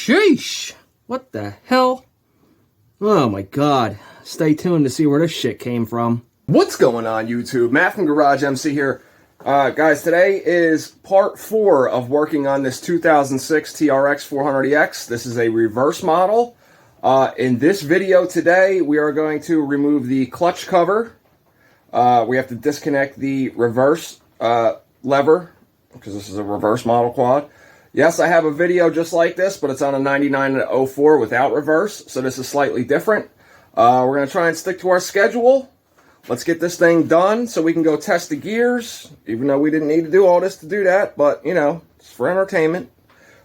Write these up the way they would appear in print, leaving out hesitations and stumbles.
Sheesh! What the hell? Oh my god. Stay tuned to see where this shit came from. What's going on, YouTube? Matt from GarageMC here. Guys, today is part 4 of working on this 2006 Trx400ex. This is a reverse model. In this video today, we are going to remove the clutch cover. We have to disconnect the reverse lever, because this is a reverse model quad. Yes, I have a video just like this, but it's on a 99 and a 04 without reverse, so this is slightly different. We're going to try and stick to our schedule. Let's get this thing done so we can go test the gears, even though we didn't need to do all this to do that, but, you know, it's for entertainment.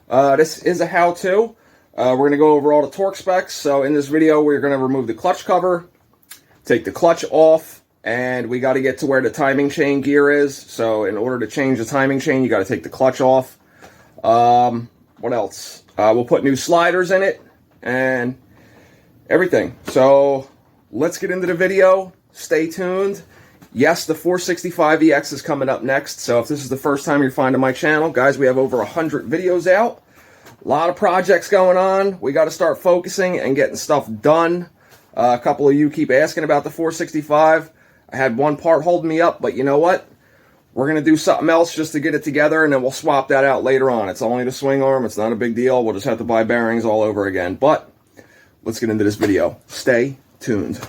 This is a how-to. We're going to go over all the torque specs. So in this video, we're going to remove the clutch cover, take the clutch off, and we got to get to where the timing chain gear is. So in order to change the timing chain, you got to take the clutch off. What else? We'll put new sliders in it and everything. So let's get into the video. Stay tuned. Yes, the 465ex is coming up next. So if this is the first time you're finding my channel, guys, we have over 100 videos out. A lot of projects going on. We got to start focusing and getting stuff done. A couple of you keep asking about the 465. I had one part holding me up, but you know what? We're going to do something else just to get it together, and then we'll swap that out later on. It's only the swing arm. It's not a big deal. We'll just have to buy bearings all over again. But let's get into this video. Stay tuned.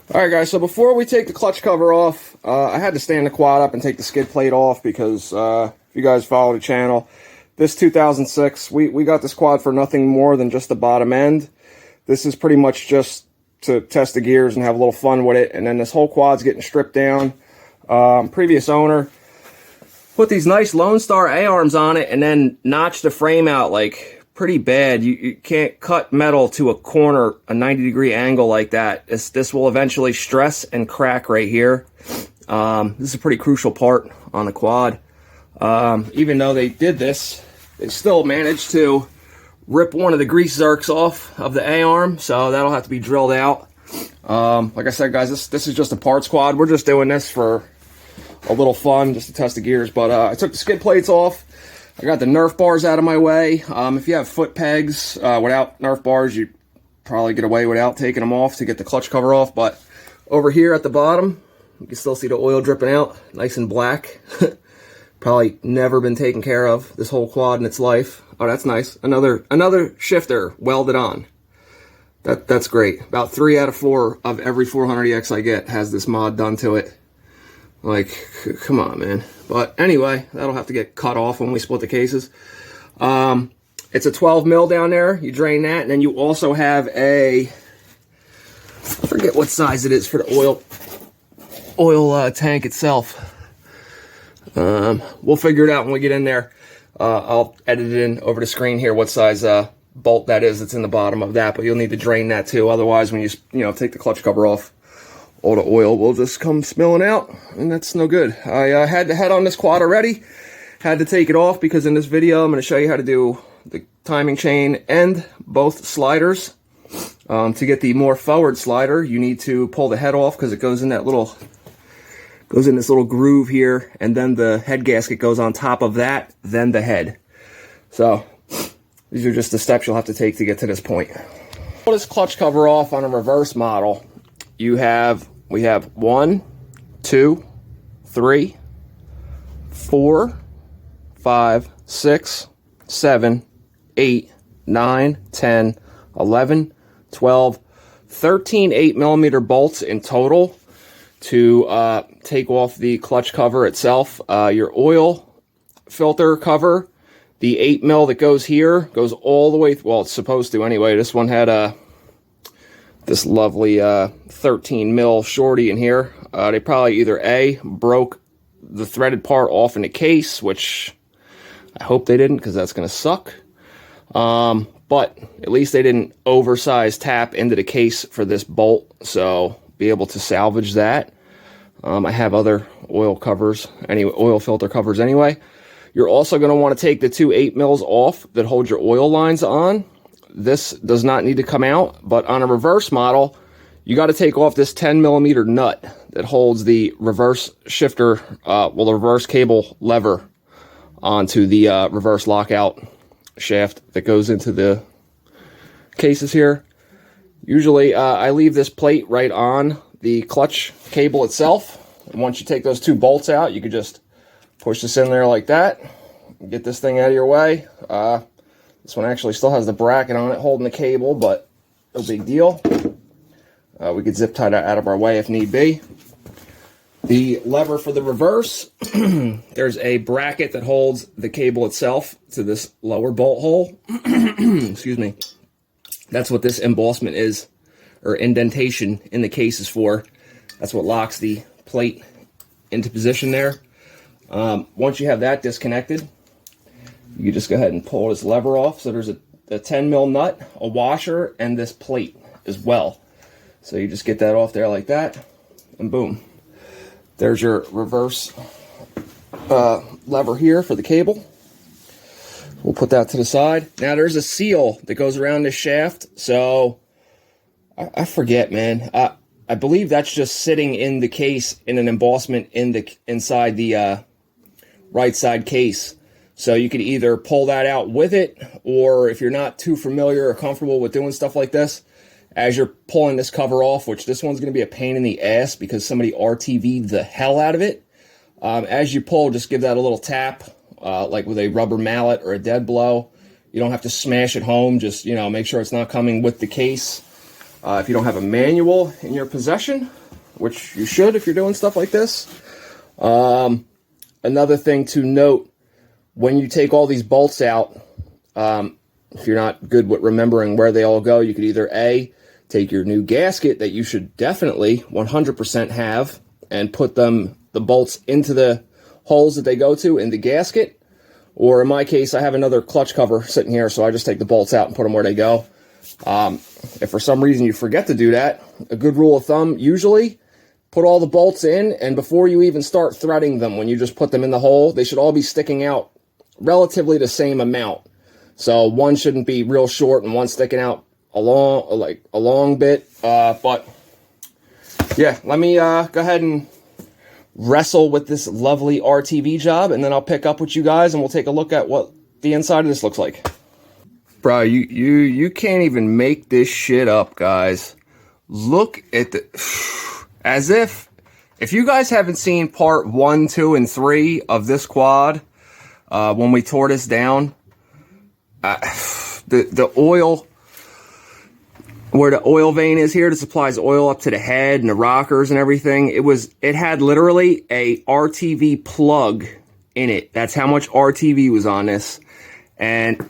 Alright guys, so before we take the clutch cover off, I had to stand the quad up and take the skid plate off because if you guys follow the channel, this 2006, we got this quad for nothing more than just the bottom end. This is pretty much just to test the gears and have a little fun with it, and then this whole quad's getting stripped down. Previous owner put these nice Lone Star A-arms on it and then notched the frame out like pretty bad. You can't cut metal to a corner, a 90-degree angle like that. This will eventually stress and crack right here. This is a pretty crucial part on the quad. Even though they did this, they still managed to rip one of the grease zerks off of the A-arm, so that'll have to be drilled out. Like I said, guys, this is just a parts quad. We're just doing this for a little fun, just to test the gears. But I took the skid plates off. I got the Nerf bars out of my way. If you have foot pegs without Nerf bars, you probably get away without taking them off to get the clutch cover off. But over here at the bottom, you can still see the oil dripping out, nice and black. Probably never been taken care of this whole quad in its life. Oh, that's nice. Another shifter welded on. That's great. About 3 out of 4 of every 400ex I get has this mod done to it. Like, come on, man. But anyway, that'll have to get cut off when we split the cases. It's a 12 mil down there. You drain that, and then you also have a, I forget what size it is for the oil tank itself. We'll figure it out when we get in there. I'll edit it in over the screen here what size bolt that is that's in the bottom of that, but you'll need to drain that too. Otherwise, when you take the clutch cover off, all the oil will just come spilling out, and that's no good. I had the head on this quad already. Had to take it off because in this video I'm going to show you how to do the timing chain and both sliders. To get the more forward slider, you need to pull the head off because it goes in that goes in this little groove here, and then the head gasket goes on top of that, then the head. So these are just the steps you'll have to take to get to this point. Pull this clutch cover off on a reverse model. We have 1, 2, 3, 4, 5, 6, 7, 8, 9, 10, 11, 12, 13 8mm bolts in total to take off the clutch cover itself. Your oil filter cover, the 8mm that goes here, goes all the way, well, it's supposed to anyway. This one had this lovely 13mm shorty in here. They probably either A, broke the threaded part off in the case, which I hope they didn't because that's going to suck. But at least they didn't oversize tap into the case for this bolt, so be able to salvage that. I have other oil covers, anyway, oil filter covers anyway. You're also going to want to take the 2 8mm off that hold your oil lines on. This does not need to come out, but on a reverse model, you got to take off this 10mm nut that holds the reverse shifter, the reverse cable lever onto the reverse lockout shaft that goes into the cases here. Usually I leave this plate right on the clutch cable itself. And once you take those 2 bolts out, you can just push this in there like that. Get this thing out of your way. This one actually still has the bracket on it holding the cable, but no big deal. We could zip tie that out of our way if need be. The lever for the reverse, there's a bracket that holds the cable itself to this lower bolt hole. Excuse me. That's what this embossment is, or indentation in the case is for. That's what locks the plate into position there. Once you have that disconnected, you just go ahead and pull this lever off. So there's a 10 mil nut, a washer, and this plate as well. So you just get that off there like that, and boom. There's your reverse lever here for the cable. We'll put that to the side. Now there's a seal that goes around this shaft. So I forget, man. I believe that's just sitting in the case in an embossment inside the right side case. So you could either pull that out with it, or if you're not too familiar or comfortable with doing stuff like this, as you're pulling this cover off, which this one's going to be a pain in the ass because somebody RTV'd the hell out of it. As you pull, just give that a little tap, like with a rubber mallet or a dead blow. You don't have to smash it home. Just, you know, make sure it's not coming with the case. If you don't have a manual in your possession, which you should if you're doing stuff like this. Another thing to note, when you take all these bolts out, if you're not good with remembering where they all go, you could either A, take your new gasket that you should definitely 100% have and put the bolts into the holes that they go to in the gasket. Or in my case, I have another clutch cover sitting here, so I just take the bolts out and put them where they go. If for some reason you forget to do that, a good rule of thumb, usually put all the bolts in, and before you even start threading them, when you just put them in the hole, they should all be sticking out relatively the same amount. So one shouldn't be real short and one sticking out a long bit. But yeah, let me go ahead and wrestle with this lovely RTV job, and then I'll pick up with you guys and we'll take a look at what the inside of this looks like. Bro, you can't even make this shit up, guys. Look at the... As if you guys haven't seen part 1, 2, and 3 of this quad, when we tore this down, the oil, where the oil vein is here that supplies oil up to the head and the rockers and everything, it had literally a RTV plug in it. That's how much RTV was on this. And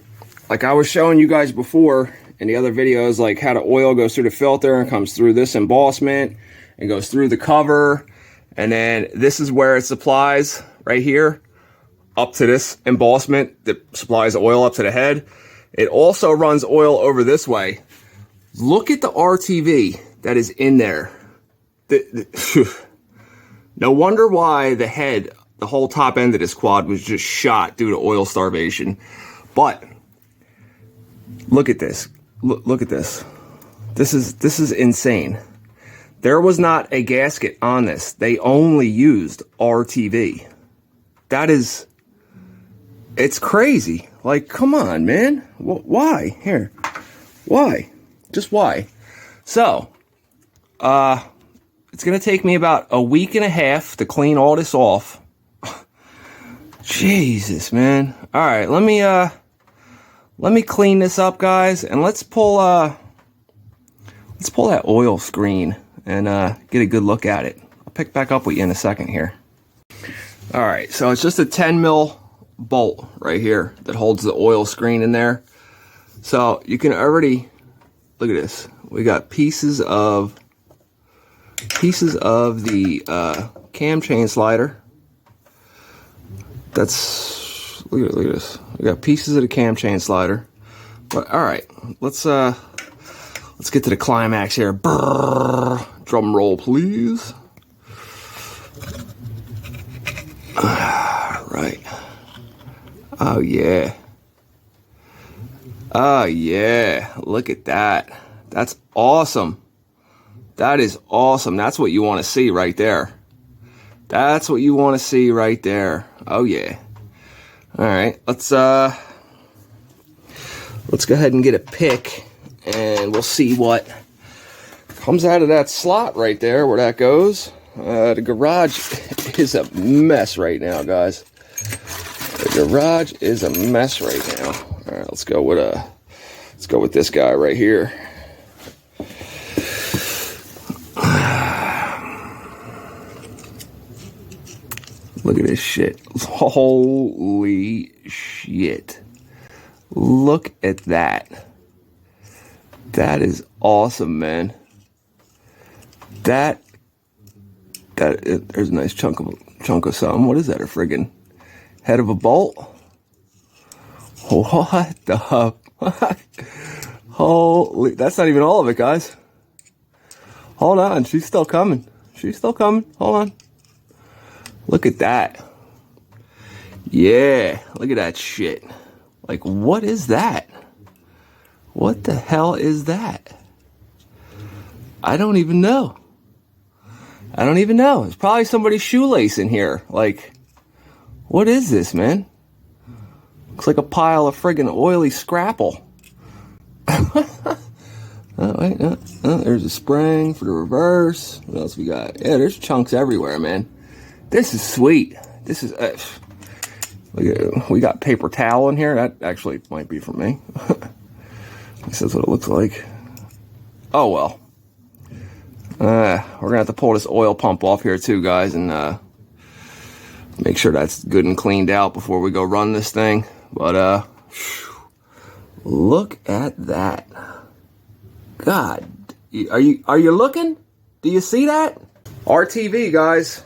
like I was showing you guys before in the other videos, like how the oil goes through the filter and comes through this embossment and goes through the cover, and then this is where it supplies right here up to this embossment that supplies oil up to the head. It also runs oil over this way. Look at the RTV that is in there. No wonder why the head, the whole top end of this quad was just shot due to oil starvation. But look at this. Look at this. This is insane. There was not a gasket on this. They only used RTV. That is... It's crazy. Like, come on, man. Why? Here. Why? Just why? So, it's going to take me about a week and a half to clean all this off. Jesus, man. All right, let me clean this up, guys, and let's pull that oil screen and get a good look at it. I'll pick back up with you in a second here. All right, so it's just a 10 mil bolt right here that holds the oil screen in there. So you can already look at this. We got pieces of the cam chain slider. That's look at this. We got pieces of the cam chain slider. But all right, let's get to the climax here. Brrr, drum roll, please. All right. Oh yeah. Oh yeah. Look at that. That's awesome. That is awesome. That's what you want to see right there. That's what you want to see right there. Oh yeah. All right, let's go ahead and get a pick, and we'll see what comes out of that slot right there, where that goes. The garage is a mess right now, guys. The garage is a mess right now. All right, let's go with this guy right here. Look at this shit. Holy shit. Look at that. That is awesome, man. There's a nice chunk of something. What is that? A friggin' head of a bolt? What the? Holy, that's not even all of it, guys. Hold on, she's still coming. She's still coming. Hold on. Look at that. Yeah, look at that shit. Like, what is that? What the hell is that? I don't even know. I don't even know. It's probably somebody's shoelace in here. Like, what is this, man? Looks like a pile of friggin' oily scrapple. Oh, wait, there's a spring for the reverse. What else we got? Yeah, there's chunks everywhere, man. This is sweet. This is... look at, we got paper towel in here. That actually might be for me. This is what it looks like. Oh, well. We're going to have to pull this oil pump off here too, guys, and make sure that's good and cleaned out before we go run this thing. But look at that. God, are you looking? Do you see that? RTV, guys.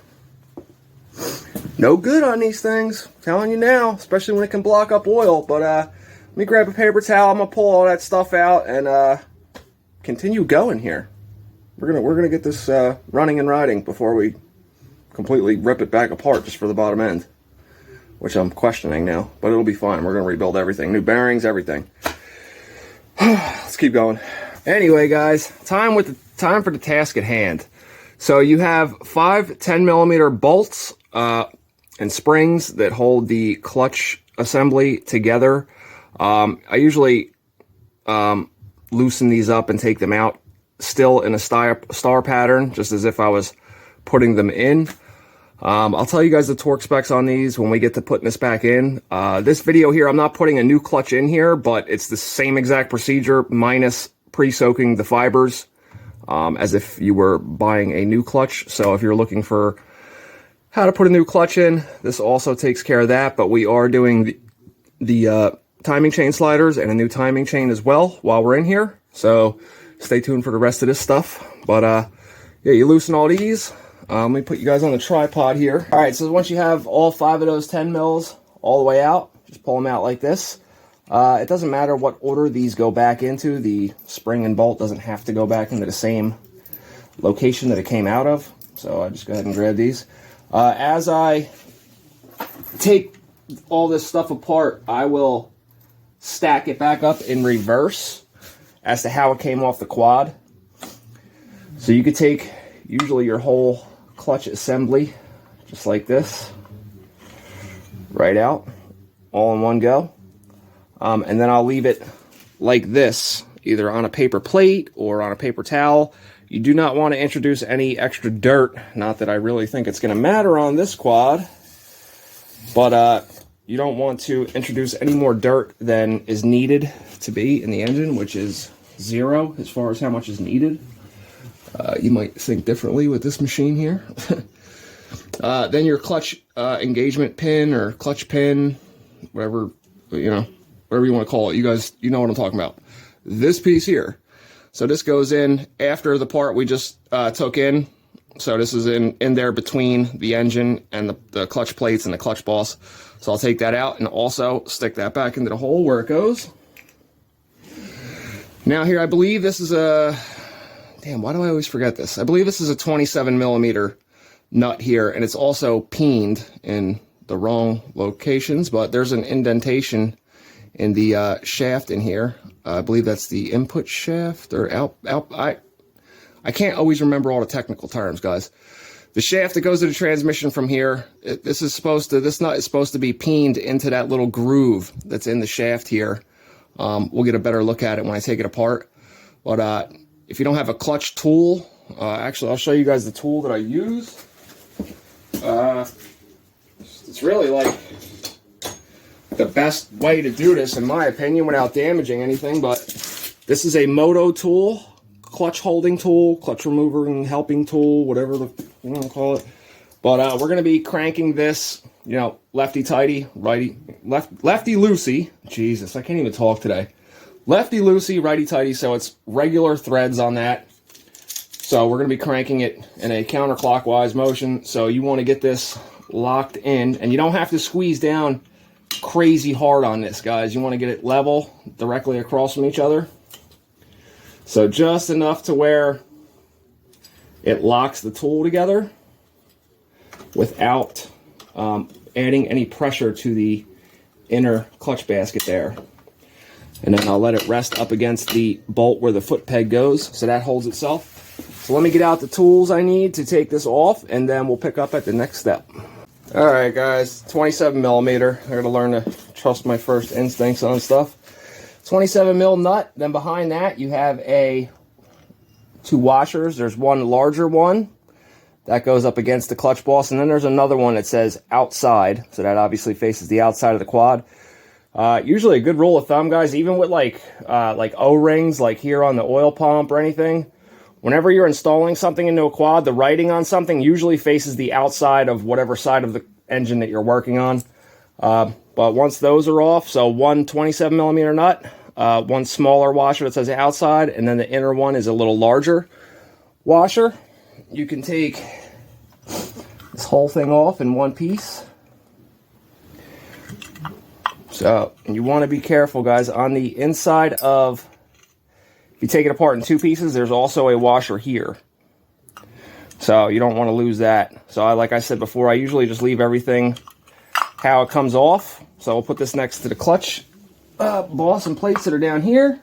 No good on these things. I'm telling you now, especially when it can block up oil. But let me grab a paper towel. I'm gonna pull all that stuff out and continue going here. We're gonna get this running and riding before we completely rip it back apart just for the bottom end, which I'm questioning now. But it'll be fine. We're gonna rebuild everything, new bearings, everything. Let's keep going. Anyway, guys, time for the task at hand. So you have 5 10mm bolts and springs that hold the clutch assembly together. I usually loosen these up and take them out still in a star pattern, just as if I was putting them in. I'll tell you guys the torque specs on these when we get to putting this back in. This video here, I'm not putting a new clutch in here, but it's the same exact procedure minus pre-soaking the fibers as if you were buying a new clutch. So if you're looking for how to put a new clutch in, this also takes care of that. But we are doing the timing chain sliders and a new timing chain as well while we're in here. So stay tuned for the rest of this stuff. But yeah, you loosen all these. Let me put you guys on the tripod here. All right, so once you have all 5 of those 10 mils all the way out, just pull them out like this. It doesn't matter what order these go back into. The spring and bolt doesn't have to go back into the same location that it came out of. So I just go ahead and grab these. As I take all this stuff apart, I will stack it back up in reverse as to how it came off the quad. So you could take usually your whole clutch assembly just like this, right out, all in one go. And then I'll leave it like this, either on a paper plate or on a paper towel. You do not want to introduce any extra dirt. Not that I really think it's going to matter on this quad, but you don't want to introduce any more dirt than is needed to be in the engine, which is 0 as far as how much is needed. You might think differently with this machine here. Then your clutch engagement pin or clutch pin, whatever, whatever you want to call it. You guys, you know what I'm talking about. This piece here. So this goes in after the part we just took in. So this is in there between the engine and the clutch plates and the clutch boss. So I'll take that out and also stick that back into the hole where it goes. Now here, I believe this is a... Damn, why do I always forget this? I believe this is a 27mm nut here, and it's also peened in the wrong locations, but there's an indentation in the shaft in here. I believe that's the input shaft or out. I can't always remember all the technical terms, guys. The shaft that goes to the transmission from here, this nut is supposed to be peened into that little groove that's in the shaft here. We'll get a better look at it when I take it apart. But if you don't have a clutch tool, actually I'll show you guys the tool that I use. It's really like the best way to do this, in my opinion, without damaging anything. But this is a moto tool, clutch holding tool, clutch remover and helping tool, whatever you want to call it. But we're going to be cranking this, you know, lefty tighty, lefty loosey. Jesus, I can't even talk today. Lefty loosey, righty tighty, so it's regular threads on that. So we're going to be cranking it in a counterclockwise motion. So you want to get this locked in, and you don't have to squeeze down crazy hard on this, guys. You want to get it level directly across from each other. So just enough to where it locks the tool together without adding any pressure to the inner clutch basket there. And then I'll let it rest up against the bolt where the foot peg goes, so that holds itself. So let me get out the tools I need to take this off, and then we'll pick up at the next step. All right, guys, 27 millimeter. I gotta learn to trust my first instincts on stuff. 27 mil nut. Then behind that, you have two washers. There's one larger one that goes up against the clutch boss, and then there's another one that says outside, so that obviously faces the outside of the quad. Usually a good rule of thumb, guys, even with like O-rings, like here on the oil pump or anything, whenever you're installing something into a quad, the writing on something usually faces the outside of whatever side of the engine that you're working on. But once those are off, so one 27 millimeter nut, one smaller washer that says outside, and then the inner one is a little larger washer. You can take this whole thing off in one piece. So, and you want to be careful, guys, on the inside of, if you take it apart in two pieces, there's also a washer here. So you don't want to lose that. So like I said before, I usually just leave everything how it comes off. So we'll put this next to the clutch boss and plates that are down here.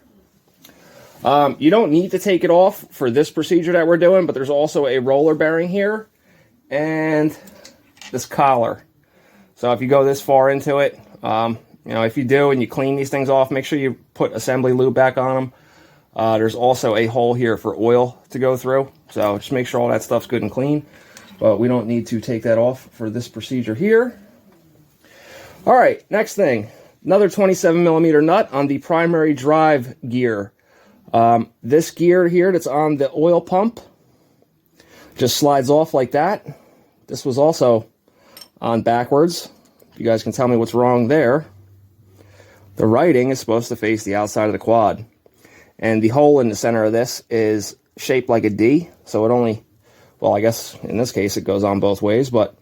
You don't need to take it off for this procedure that we're doing, but there's also a roller bearing here and this collar. So if you go this far into it, you know, if you do and you clean these things off, make sure you put assembly lube back on them. There's also a hole here for oil to go through. So just make sure all that stuff's good and clean. But we don't need to take that off for this procedure here. All right, next thing. Another 27 millimeter nut on the primary drive gear. This gear here that's on the oil pump just slides off like that. This was also on backwards. You guys can tell me what's wrong there. The writing is supposed to face the outside of the quad. And the hole in the center of this is shaped like a D. So it only, well, I guess in this case it goes on both ways, but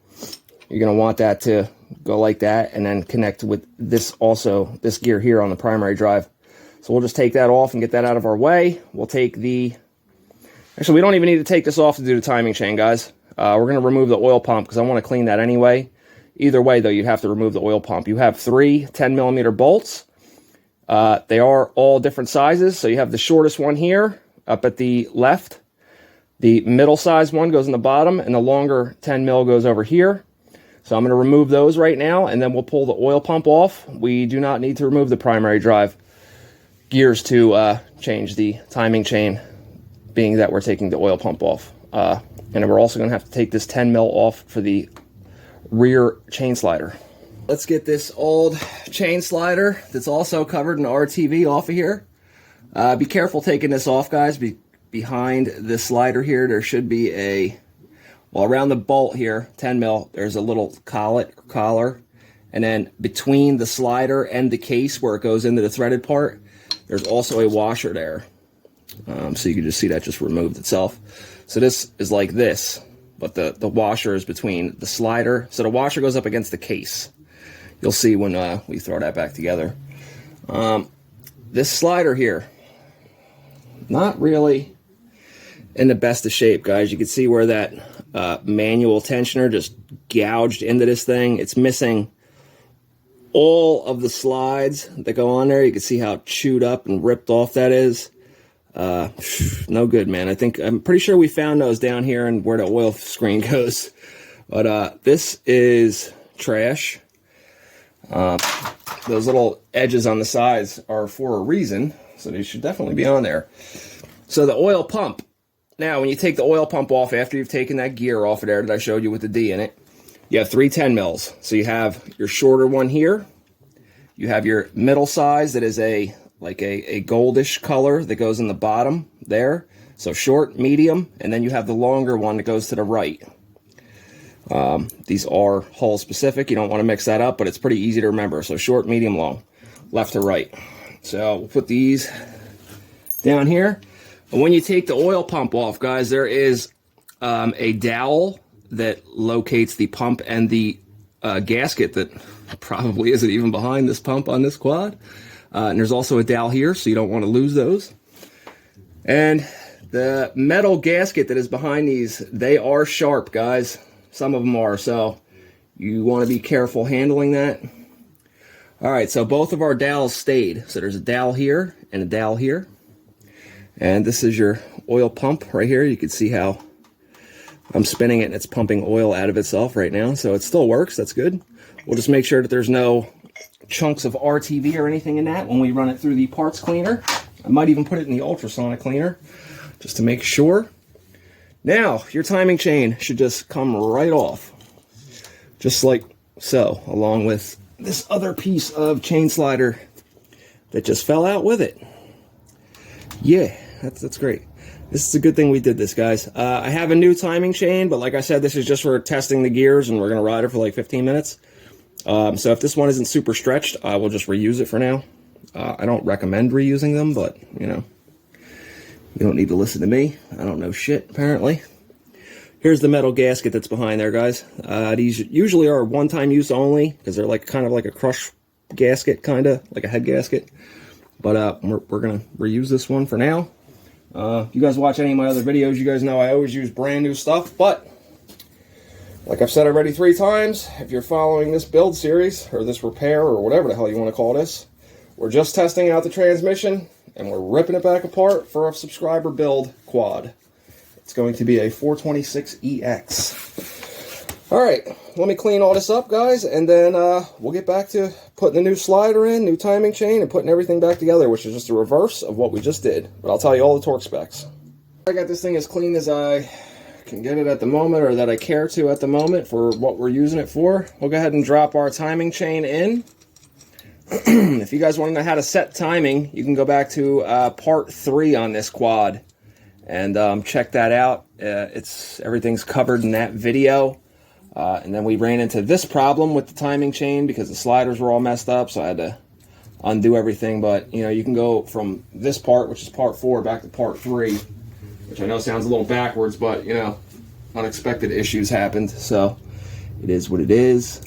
you're going to want that to go like that and then connect with this also, this gear here on the primary drive. So we'll just take that off and get that out of our way. We'll take the, actually we don't even need to take this off to do the timing chain, guys. We're going to remove the oil pump because I want to clean that anyway. Either way, though, you'd have to remove the oil pump. You have three 10 millimeter bolts. They are all different sizes. So you have the shortest one here up at the left. The middle size one goes in the bottom, and the longer 10 mil goes over here. So I'm going to remove those right now, and then we'll pull the oil pump off. We do not need to remove the primary drive gears to change the timing chain, being that we're taking the oil pump off. And we're also going to have to take this 10 mil off for the rear chain slider. Let's get this old chain slider that's also covered in RTV off of here. Be careful taking this off, guys. Behind the slider here, there should be a, well, around the bolt here, 10 mil, there's a little collar. And then between the slider and the case where it goes into the threaded part, there's also a washer there. So you can just see that just removed itself. So this is like this, but the washer is between the slider. So the washer goes up against the case. You'll see when we throw that back together. This slider here, not really in the best of shape, guys. You can see where that manual tensioner just gouged into this thing. It's missing all of the slides that go on there. You can see how chewed up and ripped off that is. No good, man. I'm pretty sure we found those down here and where the oil screen goes. But this is trash. Those little edges on the sides are for a reason, so they should definitely be on there. So the oil pump. Now, when you take the oil pump off after you've taken that gear off of there that I showed you with the D in it, you have 3 10 mils. So you have your shorter one here. You have your middle size that is a goldish color that goes in the bottom there. So short, medium, and then you have the longer one that goes to the right. These are hull specific. You don't want to mix that up, but it's pretty easy to remember. So short, medium, long, left to right. So we'll put these down here. And when you take the oil pump off, guys, there is a dowel that locates the pump and the gasket that probably isn't even behind this pump on this quad. And there's also a dowel here, so you don't want to lose those. And the metal gasket that is behind these, they are sharp, guys. Some of them are, so you want to be careful handling that. All right, so both of our dowels stayed. So there's a dowel here and a dowel here. And this is your oil pump right here. You can see how I'm spinning it and it's pumping oil out of itself right now. So it still works. That's good. We'll just make sure that there's no chunks of RTV or anything in that when we run it through the parts cleaner. I might even put it in the ultrasonic cleaner just to make sure. Now, your timing chain should just come right off. Just like so, along with this other piece of chain slider that just fell out with it. Yeah, that's great. This is a good thing we did this, guys. I have a new timing chain, but like I said, this is just for testing the gears, and we're going to ride it for like 15 minutes. So if this one isn't super stretched, I will just reuse it for now. I don't recommend reusing them, but, you know, you don't need to listen to me. I don't know shit, apparently. Here's the metal gasket that's behind there, guys. These usually are one-time use only, because they're like kind of like a crush gasket, kind of like a head gasket. But we're going to reuse this one for now. If you guys watch any of my other videos, you guys know I always use brand new stuff. But like I've said already 3 times, if you're following this build series or this repair or whatever the hell you want to call this, we're just testing out the transmission and we're ripping it back apart for a subscriber build quad. It's going to be a 426ex. All right, let me clean all this up, guys, and then we'll get back to putting the new slider in, new timing chain, and putting everything back together, which is just a reverse of what we just did. But I'll tell you all the torque specs. I got this thing as clean as I can get it at the moment, or that I care to at the moment for what we're using it for. We'll go ahead and drop our timing chain in. If you guys want to know how to set timing, you can go back to part 3 on this quad and check that out. Everything's covered in that video. And then we ran into this problem with the timing chain because the sliders were all messed up, so I had to undo everything. But, you know, you can go from this part, which is part 4, back to part 3, which I know sounds a little backwards, but, you know, unexpected issues happened, so it is what it is.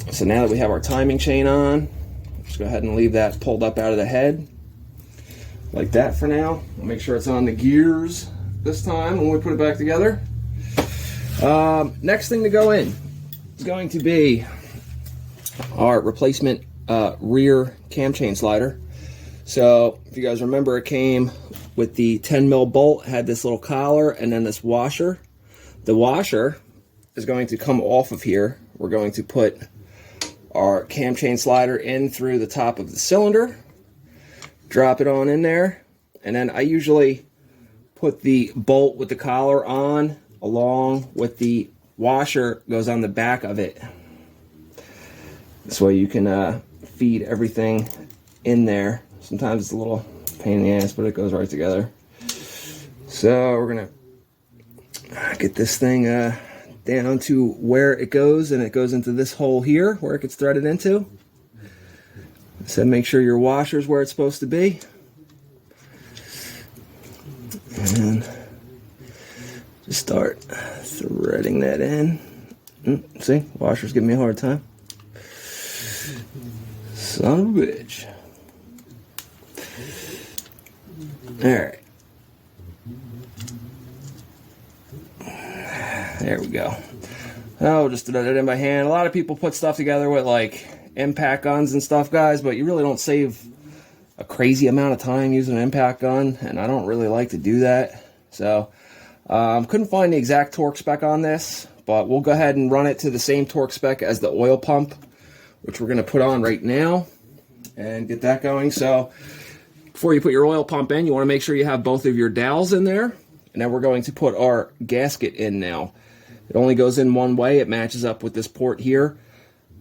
So now that we have our timing chain on, let's go ahead and leave that pulled up out of the head, like that for now. We'll make sure it's on the gears this time when we put it back together. Next thing to go in is going to be our replacement rear cam chain slider. So if you guys remember, it came with the 10 mil bolt, had this little collar and then this washer. The washer is going to come off of here. We're going to put our cam chain slider in through the top of the cylinder, drop it on in there, and then I usually put the bolt with the collar on along with the washer goes on the back of it. This way you can feed everything in there. Sometimes it's a little pain in the ass, but it goes right together. So we're gonna get this thing down to where it goes, and it goes into this hole here where it gets threaded into. So make sure your washer's where it's supposed to be. And just start threading that in. See, washer's giving me a hard time. Son of a bitch. Alright. There we go. Oh, just thread it in by hand. A lot of people put stuff together with like impact guns and stuff, guys, but you really don't save a crazy amount of time using an impact gun, and I don't really like to do that. So couldn't find the exact torque spec on this, but we'll go ahead and run it to the same torque spec as the oil pump, which we're going to put on right now and get that going. So before you put your oil pump in, you want to make sure you have both of your dowels in there. And then we're going to put our gasket in now. It only goes in one way. It matches up with this port here.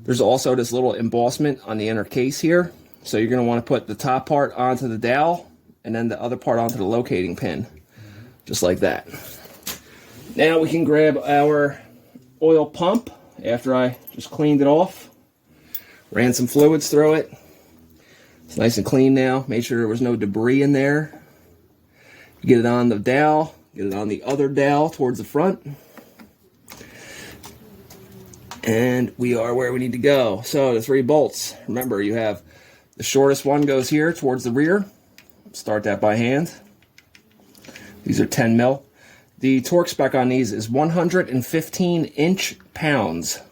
There's also this little embossment on the inner case here. So you're going to want to put the top part onto the dowel and then the other part onto the locating pin. Just like that. Now we can grab our oil pump after I just cleaned it off. Ran some fluids through it. It's nice and clean now. Made sure there was no debris in there. Get it on the dowel. Get it on the other dowel towards the front. And we are where we need to go. So the 3 bolts. Remember, you have the shortest one goes here towards the rear. Start that by hand. These are 10 mil. The torque spec on these is 115 inch-pounds.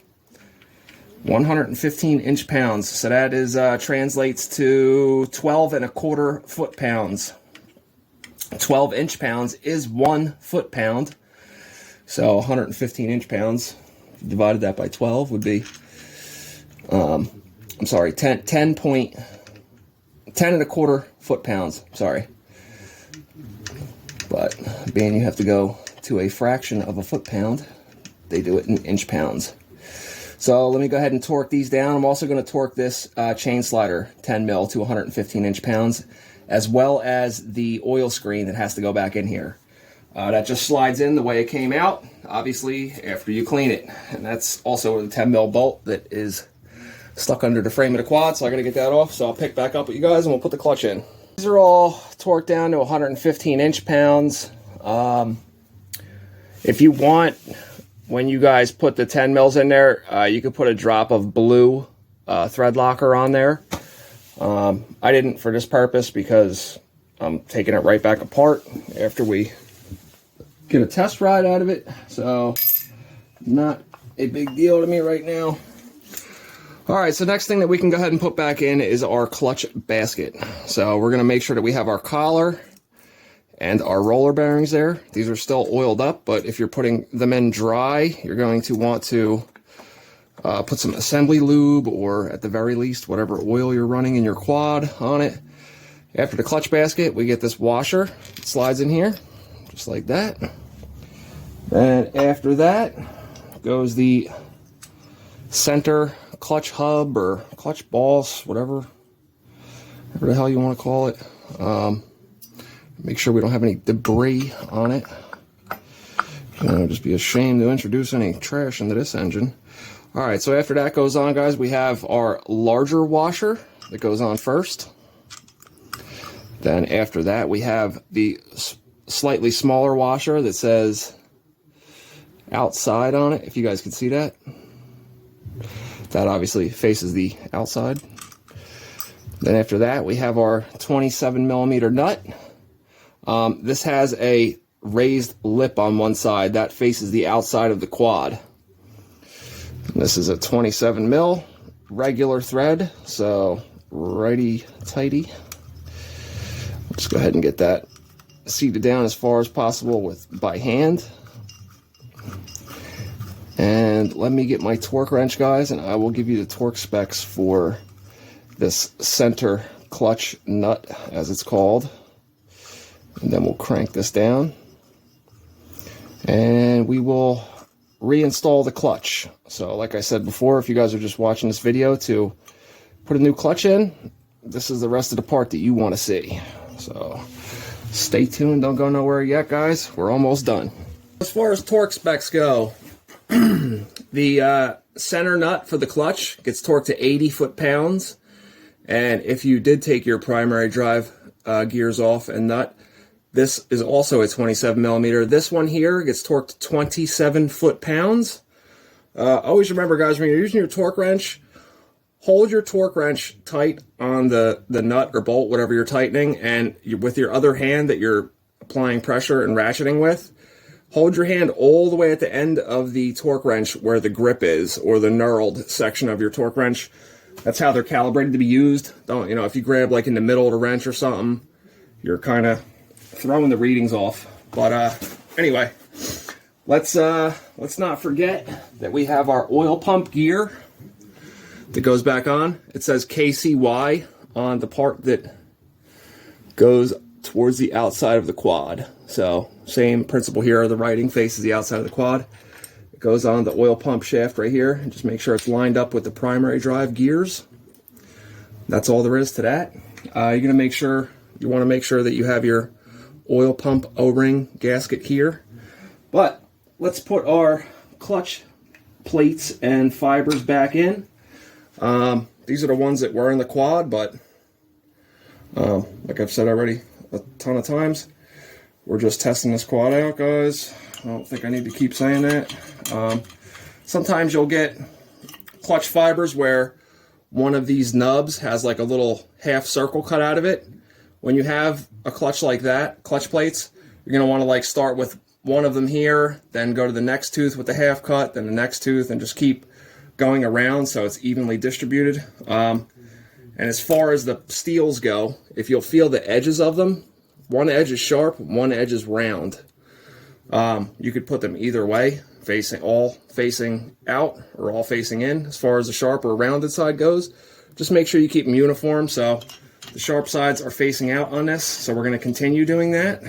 115 inch-pounds. So that is translates to 12.25 foot-pounds. 12 inch-pounds is 1 foot-pound. So 115 inch-pounds, divided that by 12 would be, I'm sorry, 10.25 foot-pounds. Sorry. But being you have to go to a fraction of a foot-pound, they do it in inch-pounds. So let me go ahead and torque these down. I'm also going to torque this chain slider 10 mil to 115 inch-pounds, as well as the oil screen that has to go back in here. That just slides in the way it came out, obviously, after you clean it. And that's also the 10 mil bolt that is stuck under the frame of the quad, so I got to get that off. So I'll pick back up with you guys and we'll put the clutch in. These are all torqued down to 115 inch-pounds. If you want, when you guys put the 10 mils in there, you could put a drop of blue thread locker on there. I didn't for this purpose because I'm taking it right back apart after we get a test ride out of it. So not a big deal to me right now. All right, so next thing that we can go ahead and put back in is our clutch basket. So we're going to make sure that we have our collar and our roller bearings there. These are still oiled up, but if you're putting them in dry, you're going to want to put some assembly lube, or at the very least, whatever oil you're running in your quad on it. After the clutch basket, we get this washer. It slides in here, just like that. And after that goes the center clutch hub or clutch boss, whatever the hell you want to call it. Make sure we don't have any debris on it. It would just be a shame to introduce any trash into this engine. All right, so after that goes on, guys, we have our larger washer that goes on first. Then after that, we have the slightly smaller washer that says outside on it, if you guys can see that. That obviously faces the outside. Then after that, we have our 27 millimeter nut. This has a raised lip on one side that faces the outside of the quad. And this is a 27 mil regular thread, so righty tighty. Let's go ahead and get that seated down as far as possible by hand. And let me get my torque wrench, guys, and I will give you the torque specs for this center clutch nut, as it's called. And then we'll crank this down. And we will reinstall the clutch. So like I said before, if you guys are just watching this video to put a new clutch in, this is the rest of the part that you want to see. So stay tuned, don't go nowhere yet, guys. We're almost done. As far as torque specs go, the center nut for the clutch gets torqued to 80 foot-pounds. And if you did take your primary drive gears off and nut, this is also a 27 millimeter. This one here gets torqued to 27 foot-pounds. Always remember, guys, when you're using your torque wrench, hold your torque wrench tight on the nut or bolt, whatever you're tightening, and with your other hand that you're applying pressure and ratcheting with, hold your hand all the way at the end of the torque wrench where the grip is, or the knurled section of your torque wrench. That's how they're calibrated to be used. Don't, you know, if you grab like in the middle of the wrench or something, you're kind of throwing the readings off. But anyway, let's not forget that we have our oil pump gear that goes back on. It says KCY on the part that goes towards the outside of the quad. So same principle here. The writing faces the outside of the quad. It goes on the oil pump shaft right here, and just make sure it's lined up with the primary drive gears. That's all there is to that. You want to make sure that you have your oil pump O-ring gasket here. But let's put our clutch plates and fibers back in. These are the ones that were in the quad, but like I've said already a ton of times, we're just testing this quad out, guys. I don't think I need to keep saying that. Sometimes you'll get clutch fibers where one of these nubs has like a little half circle cut out of it. When you have a clutch like that, clutch plates, you're going to want to like start with one of them here, then go to the next tooth with the half cut, then the next tooth, and just keep going around so it's evenly distributed. And as far as the steels go, if you'll feel the edges of them, one edge is sharp, one edge is round. You could put them either way, all facing out or all facing in. As far as the sharp or rounded side goes, just make sure you keep them uniform. So the sharp sides are facing out on this, so we're going to continue doing that.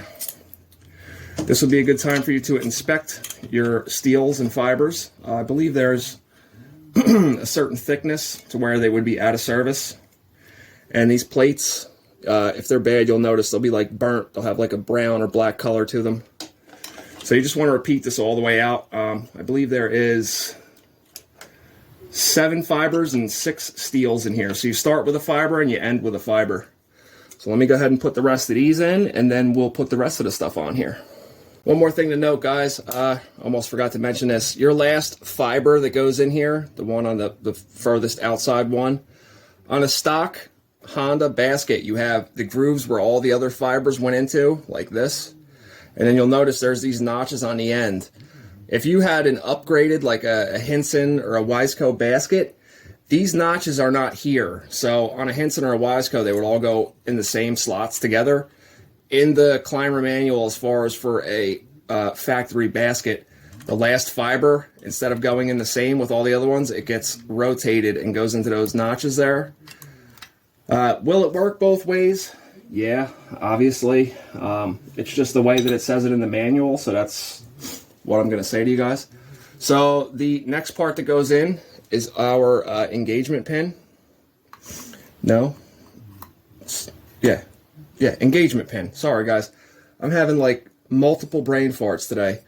This will be a good time for you to inspect your steels and fibers. I believe there's a certain thickness to where they would be out of service. And these plates, if they're bad, you'll notice they'll be like burnt. They'll have like a brown or black color to them. So you just want to repeat this all the way out. I believe there is 7 fibers and 6 steels in here. So you start with a fiber and you end with a fiber. So let me go ahead and put the rest of these in, and then we'll put the rest of the stuff on here. One more thing to note, guys. Almost forgot to mention this. Your last fiber that goes in here, the one on the furthest outside one, on a stock Honda basket, you have the grooves where all the other fibers went into, like this. And then you'll notice there's these notches on the end. If you had an upgraded, like a Hinson or a Wiseco basket, these notches are not here. So on a Hinson or a Wiseco, they would all go in the same slots together. In the Climber manual, as far as for a factory basket, the last fiber, instead of going in the same with all the other ones, it gets rotated and goes into those notches there. Will it work both ways? Yeah, obviously. It's just the way that it says it in the manual, so that's what I'm going to say to you guys. So the next part that goes in is our engagement pin. No? Yeah, engagement pin. Sorry, guys. I'm having like multiple brain farts today.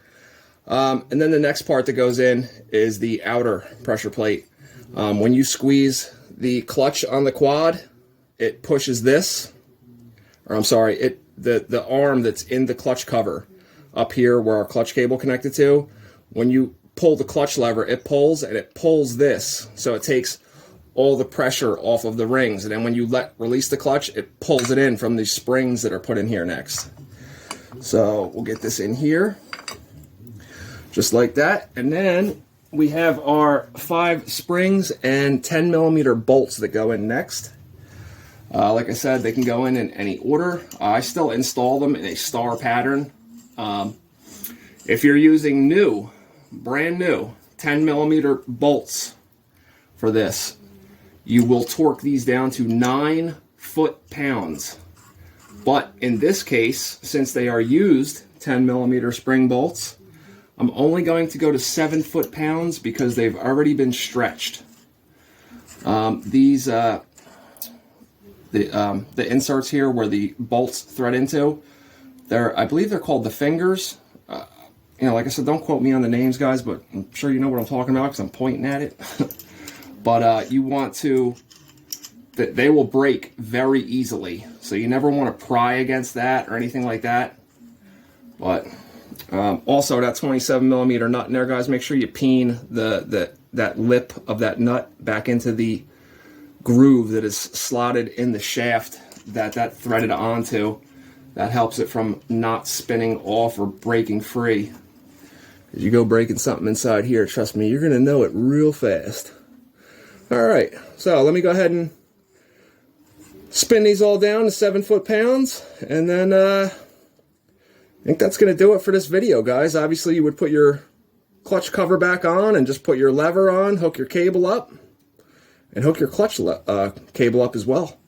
And then the next part that goes in is the outer pressure plate. When you squeeze the clutch on the quad, it pushes this, or I'm sorry, the arm that's in the clutch cover up here where our clutch cable connected to. When you pull the clutch lever, it pulls, and it pulls this, so it takes all the pressure off of the rings. And then when you release the clutch, it pulls it in from these springs that are put in here next. So we'll get this in here, just like that. And then we have our 5 springs and 10mm bolts that go in next. Like I said, they can go in any order. I still install them in a star pattern. If you're using brand new 10mm bolts for this, you will torque these down to 9 foot-pounds. But in this case, since they are used 10mm spring bolts, I'm only going to go to 7 foot-pounds because they've already been stretched. The inserts here where the bolts thread into, I believe they're called the fingers. Like I said, don't quote me on the names, guys, but I'm sure you know what I'm talking about because I'm pointing at it. But you want to, they will break very easily. So you never want to pry against that or anything like that. But also that 27mm nut in there, guys, make sure you peen that lip of that nut back into the groove that is slotted in the shaft that threaded onto. That helps it from not spinning off or breaking free. As you go breaking something inside here, trust me, you're going to know it real fast. All right, so let me go ahead and spin these all down to 7 foot-pounds, and then I think that's going to do it for this video, guys. Obviously, you would put your clutch cover back on and just put your lever on, hook your cable up, and hook your clutch cable up as well.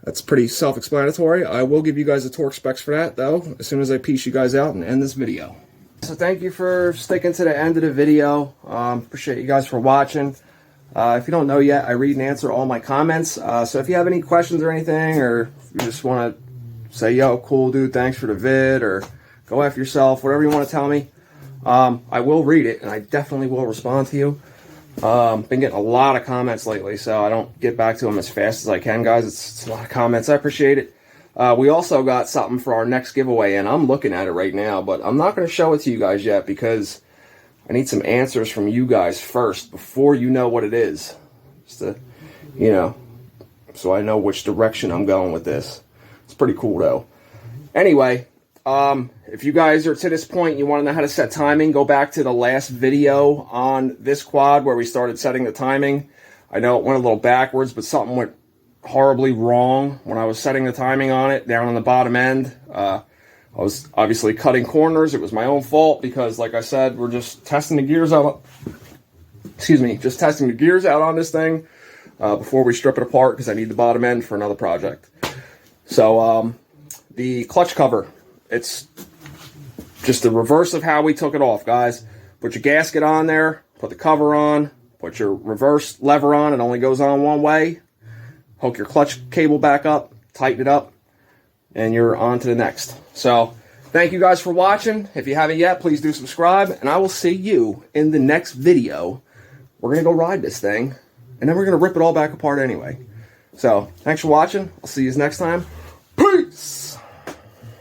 That's pretty self-explanatory. I will give you guys the torque specs for that, though, as soon as I piece you guys out and end this video. So thank you for sticking to the end of the video. Appreciate you guys for watching. If you don't know yet, I read and answer all my comments. So if you have any questions or anything, or you just want to say, yo, cool, dude, thanks for the vid, or go F yourself, whatever you want to tell me, I will read it, and I definitely will respond to you. Been getting a lot of comments lately, so I don't get back to them as fast as I can, guys. It's a lot of comments. I appreciate it. We also got something for our next giveaway, and I'm looking at it right now, but I'm not going to show it to you guys yet because I need some answers from you guys first before you know what it is. Just to, you know, so I know which direction I'm going with this. It's pretty cool, though. Anyway, if you guys are to this point, you want to know how to set timing, go back to the last video on this quad where we started setting the timing. I know it went a little backwards, but something went horribly wrong when I was setting the timing on it down on the bottom end. I was obviously cutting corners. It was my own fault because, like I said, we're just testing the gears out. Excuse me, just testing the gears out on this thing before we strip it apart because I need the bottom end for another project. So the clutch cover, it's just the reverse of how we took it off, guys. Put your gasket on there, put the cover on, put your reverse lever on. It only goes on one way. Hook your clutch cable back up, tighten it up, and you're on to the next. So thank you guys for watching. If you haven't yet, please do subscribe, and I will see you in the next video. We're going to go ride this thing, and then we're going to rip it all back apart anyway. So thanks for watching. I'll see you next time.